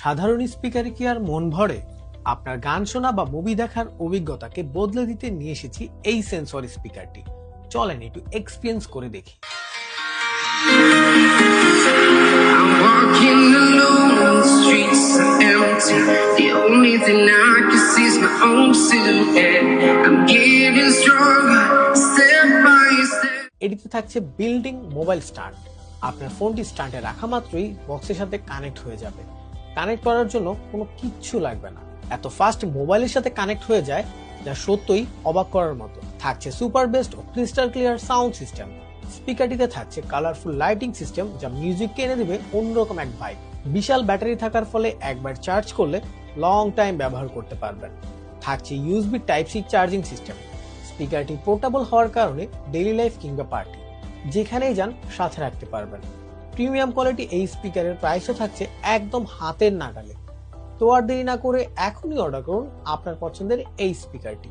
সাধারণ স্পিকারে কি আর মন ভরে? আপনার গান শোনা বা মুভি দেখার অভিজ্ঞতাকে বদলে দিতে নিয়ে এসেছি এই সেন্সর স্পিকারটি। চলেন একটু এক্সপিরিয়েন্স করে দেখি। I'm walking alone, the streets are empty. The only thing I can see is my own silhouette. I'm getting stronger, step by step. এটিতে থাকছে বিল্ডিং মোবাইল স্ট্যান্ড। আপনার ফোনটি স্ট্যান্ডে রাখা মাত্রই বক্সের সাথে কানেক্ট হয়ে যাবে। কানেক্ট করার জন্য কোনো কিচ্ছু লাগবে না, এত ফাস্ট মোবাইলের সাথে কানেক্ট হয়ে যায় যা সত্যই অবাক করার মতো। থাকছে সুপার বেস্ট ও ক্রিস্টাল ক্লিয়ার সাউন্ড সিস্টেম। স্পিকারটিতে থাকছে কালারফুল লাইটিং সিস্টেম যা মিউজিককে এনে দেবে অন্যরকম এক ভাইব। বিশাল ব্যাটারি থাকার ফলে একবার চার্জ করলে লং টাইম ব্যবহার করতে পারবেন। থাকছে USB type C charging system. স্পিকারটি পোর্টেবল হওয়ার কারণে ডেইলি লাইফ কিংবা পার্টি যেখানেই যান সাথে রাখতে পারবেন। প্রিমিয়াম কোয়ালিটি এই স্পিকারের প্রাইসও থাকছে একদম হাতের নাগালে। তো আর দেরি না করে এখনই অর্ডার করুন আপনার পছন্দের এই স্পিকারটি।